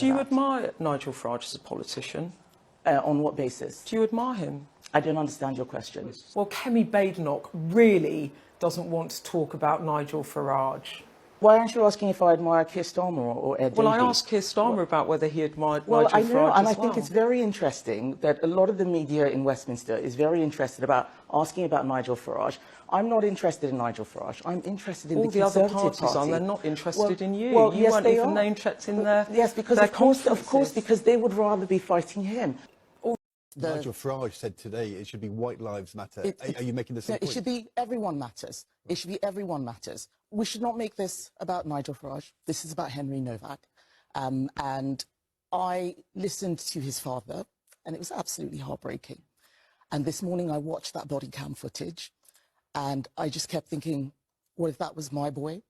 Do you admire Nigel Farage as a politician? On what basis? Do you admire him? I don't understand your question. Well, Kemi Badenoch really doesn't want to talk about Nigel Farage. Why aren't you asking if I admire Keir Starmer or Ed Well, I Davey? asked Keir Starmer about whether he admired Well, Nigel I know, Farage and I as well. think it's very interesting that a lot of the media in Westminster is very interested about asking about Nigel Farage. I'm not interested in Nigel Farage. I'm interested in all the the other Conservative parties Party. are. They're not interested in you. Well, You yes, weren't they even are. name-checked in their Yes, because their of course, conferences. because they would rather be fighting him. Nigel Farage said today it should be white lives matter. Are you making the same No, point? it should be everyone matters. It should be everyone matters. We should not make this about Nigel Farage. This is about Henry Novak. And I listened to his father, and it was absolutely heartbreaking. And this morning I watched that body cam footage, and I just kept thinking, what if that was my boy?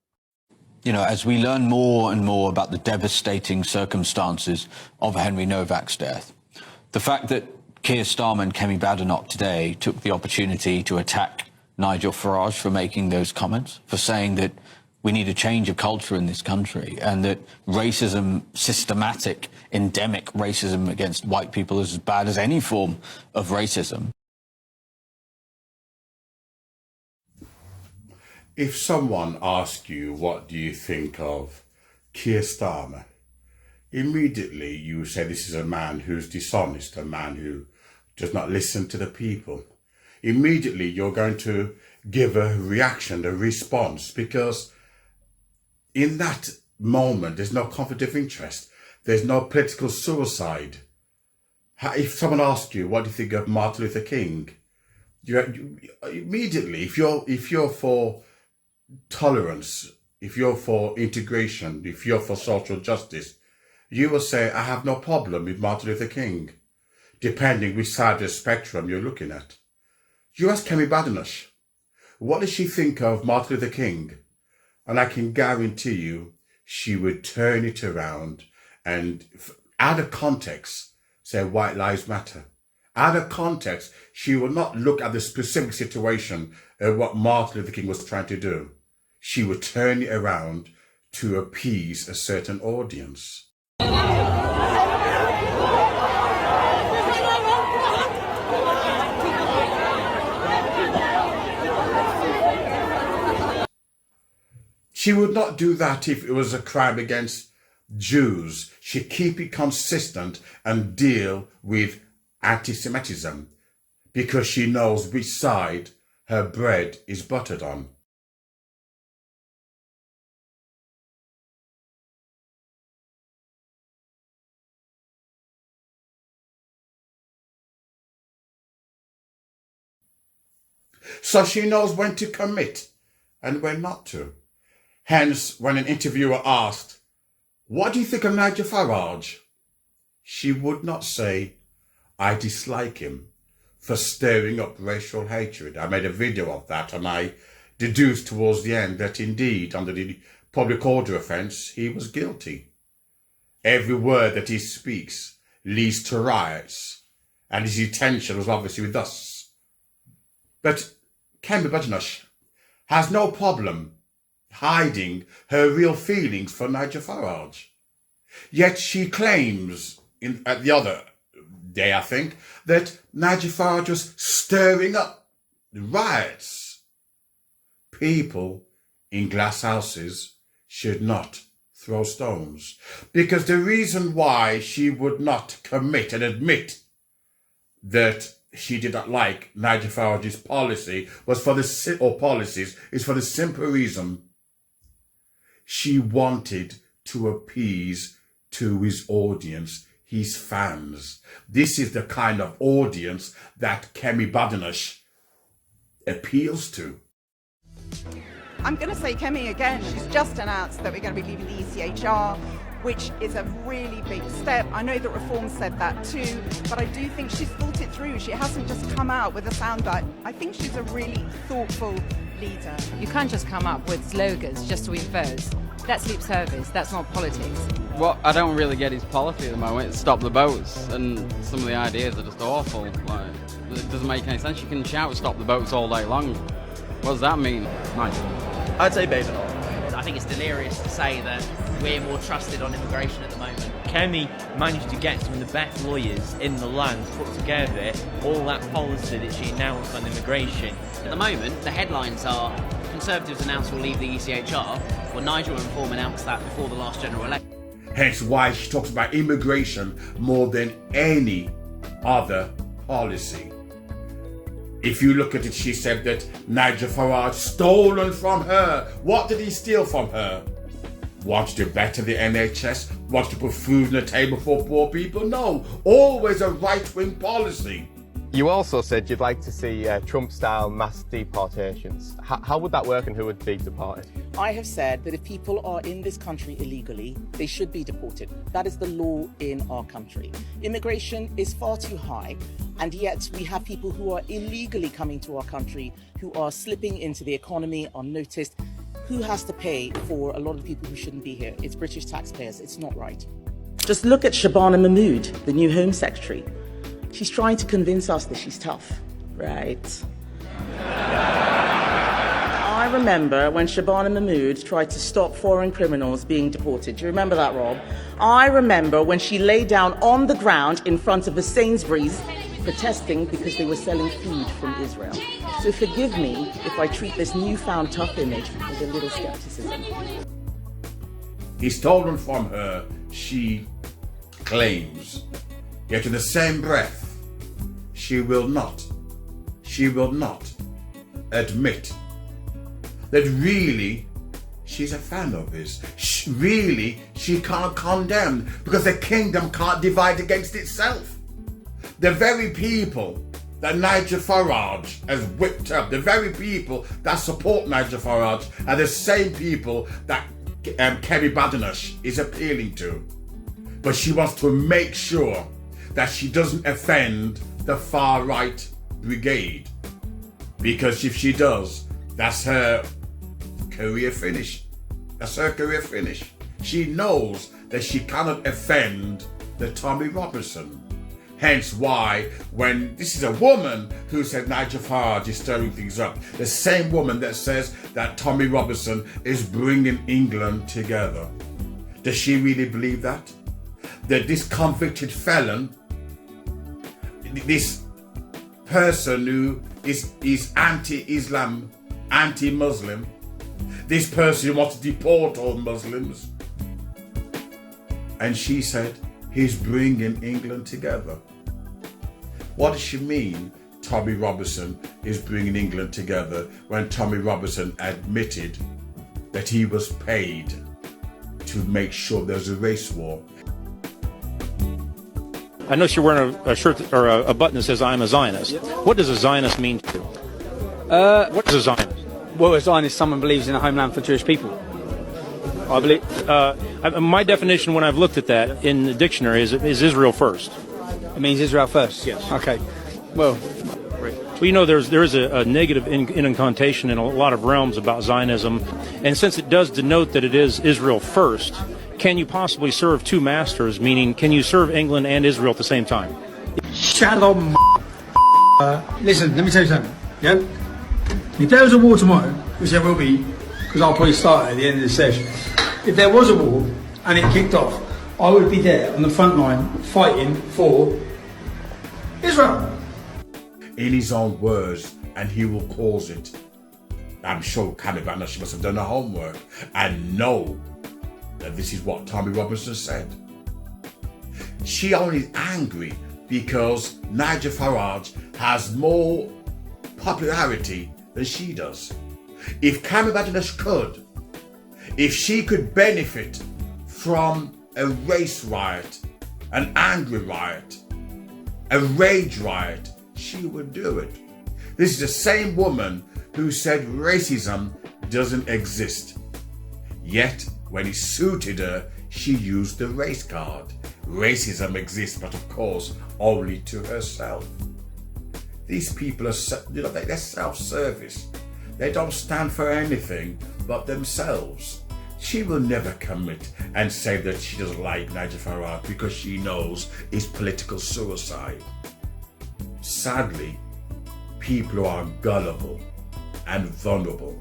You know, as we learn more and more about the devastating circumstances of Henry Novak's death, the fact that Keir Starmer and Kemi Badenoch today took the opportunity to attack Nigel Farage for making those comments, for saying that we need a change of culture in this country and that racism, systematic, endemic racism against white people is as bad as any form of racism. If someone asks you, what do you think of Keir Starmer? Immediately you say this is a man who's dishonest, a man who does not listen to the people. Immediately you're going to give a reaction, a response, because in that moment there's no conflict of interest. There's no political suicide. If someone asks you, what do you think of Martin Luther King? You immediately, if you're for tolerance, if you're for integration, if you're for social justice, you will say, I have no problem with Martin Luther King, depending which side of the spectrum you're looking at. You ask Kemi Badenoch, what does she think of Martin Luther King? And I can guarantee you, she would turn it around and, out of context, say white lives matter. Out of context, she will not look at the specific situation of what Martin Luther King was trying to do. She would turn it around to appease a certain audience. She would not do that if it was a crime against Jews. She'd keep it consistent and deal with anti-Semitism because she knows which side her bread is buttered on. So she knows when to commit and when not to. Hence, when an interviewer asked, what do you think of Nigel Farage? She would not say, I dislike him for stirring up racial hatred. I made a video of that and I deduced towards the end that indeed, under the public order offence, he was guilty. Every word that he speaks leads to riots, and his intention was obviously with us. But Kemi Badenoch has no problem hiding her real feelings for Nigel Farage. Yet she claims, at the other day I think, that Nigel Farage was stirring up riots. People in glass houses should not throw stones. Because the reason why she would not commit and admit that she did not like Nigel Farage's policy was for the policies is for the simple reason she wanted to appease to his audience, his fans. This is the kind of audience that Kemi Badenoch appeals to. I'm going to say Kemi again. She's just announced that we're going to be leaving the ECHR, which is a really big step. I know that Reform said that too, but I do think she's thought it through. She hasn't just come out with a soundbite. I think she's a really thoughtful leader. You can't just come up with slogans just to win votes. That's lip service, that's not politics. What I don't really get his policy at the moment is stop the boats, and some of the ideas are just awful. Like, it doesn't make any sense. You can shout stop the boats all day long. What does that mean? I'd say Badenoch. I think it's delirious to say that we're more trusted on immigration at the moment. Kemi managed to get some of the best lawyers in the land to put together all that policy that she announced on immigration. At the moment, the headlines are Conservatives announced will leave the ECHR. Well, Nigel and Reform announced that before the last general election. Hence why she talks about immigration more than any other policy. If you look at it, she said that Nigel Farage stolen from her. What did he steal from her? Want to better the NHS? Want to put food on the table for poor people? No, always a right-wing policy. You also said you'd like to see Trump-style mass deportations. How would that work and who would be deported? I have said that if people are in this country illegally, they should be deported. That is the law in our country. Immigration is far too high, and yet we have people who are illegally coming to our country, who are slipping into the economy unnoticed. Who has to pay for a lot of the people who shouldn't be here? It's British taxpayers. It's not right. Just look at Shabana Mahmood, the new Home Secretary. She's trying to convince us that she's tough, right? I remember when Shabana Mahmood tried to stop foreign criminals being deported. Do you remember that, Rob? I remember when she lay down on the ground in front of a Sainsbury's protesting because they were selling food from Israel. So forgive me if I treat this newfound tough image with a little skepticism. He stolen from her, she claims. Yet in the same breath, she will not admit that really she's a fan of his. She can't condemn because the kingdom can't divide against itself. The very people that Nigel Farage has whipped up, the very people that support Nigel Farage are the same people that Kemi Badenoch is appealing to. But she wants to make sure that she doesn't offend the far-right brigade. Because if she does, that's her career finish. That's her career finish. She knows that she cannot offend the Tommy Robinson. Hence why, when this is a woman who said Nigel Farage is stirring things up, the same woman that says that Tommy Robinson is bringing England together. Does she really believe that? That this convicted felon, this person who is anti-Islam, anti-Muslim, this person who wants to deport all Muslims, and she said he's bringing England together. What does she mean Tommy Robinson is bringing England together when Tommy Robinson admitted that he was paid to make sure there's a race war? I notice you're wearing a shirt or a button that says "I'm a Zionist." What does a Zionist mean to you? What is a Zionist? Well, a Zionist is someone who believes in a homeland for Jewish people. I believe. My definition, when I've looked at that in the dictionary, is Israel first. It means Israel first. Yes. Okay. Well. Well, you know, there is a negative connotation in a lot of realms about Zionism, and since it does denote that it is Israel first, can you possibly serve two masters? Meaning, can you serve England and Israel at the same time? Shalom. Listen, let me tell you something. Yeah. If there was a war tomorrow, which there will be, because I'll probably start at the end of the session. If there was a war and it kicked off, I would be there on the front line fighting for Israel. In his own words, and he will cause it. I'm sure Kemi Badenoch must have done her homework and know that this is what Tommy Robinson said. She only is angry because Nigel Farage has more popularity than she does. If Kemi Badenoch could, if she could benefit from a race riot, an angry riot, a rage riot, she would do it. This is the same woman who said racism doesn't exist. Yet, when it suited her, she used the race card. Racism exists, but of course, only to herself. These people are, they're self-service. They don't stand for anything but themselves. She will never commit and say that she doesn't like Nigel Farage because she knows it's political suicide. Sadly, people who are gullible and vulnerable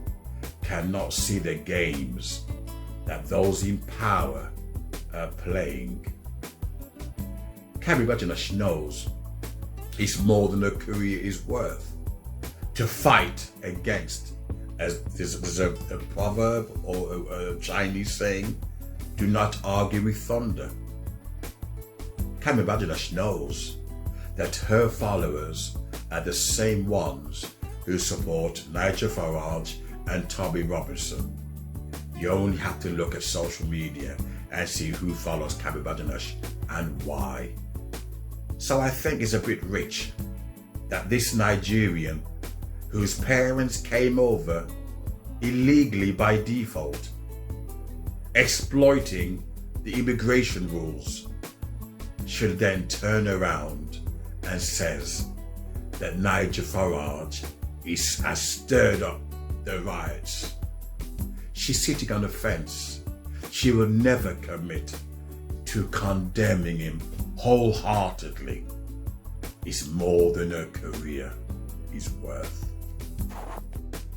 cannot see the games that those in power are playing. Kemi Badenoch knows it's more than a career is worth to fight against, as there's a proverb or a Chinese saying, do not argue with thunder. Kemi Badenoch knows that her followers are the same ones who support Nigel Farage and Tommy Robinson. You only have to look at social media and see who follows Kemi Badenoch and why. So I think it's a bit rich that this Nigerian, whose parents came over illegally by default, exploiting the immigration rules, should then turn around and says that Nigel Farage has stirred up the riots. She's sitting on the fence. She will never commit to condemning him wholeheartedly. It's more than her career is worth.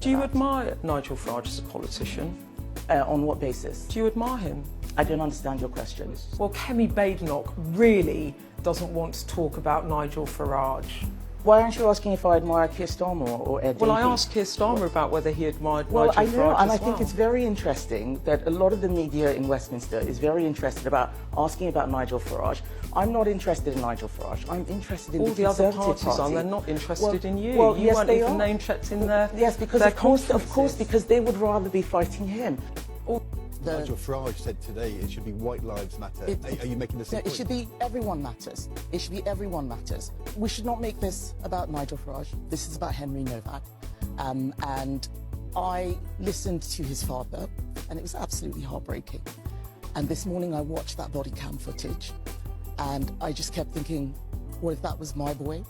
Do you admire Nigel Farage as a politician? On what basis? Do you admire him? I don't understand your question. Well, Kemi Badenoch really doesn't want to talk about Nigel Farage. Why aren't you asking if I admire Keir Starmer or Ed Well, I Davey? asked Keir Starmer about whether he admired Well, Nigel I know, Farage and I as think well. it's very interesting that a lot of the media in Westminster is very interested about asking about Nigel Farage. I'm not interested in Nigel Farage. I'm interested in all the other Conservative parties Party. are. They're not interested in you. Well, You yes, weren't they even are. name checked in their Yes, because their of course, conferences. because they would rather be fighting him. Nigel Farage said today it should be white lives matter. Are you making the same No, it point? should be everyone matters. It should be everyone matters. We should not make this about Nigel Farage. This is about Henry Novak. And I listened to his father, and it was absolutely heartbreaking. And this morning I watched that body cam footage, and I just kept thinking, what if that was my boy?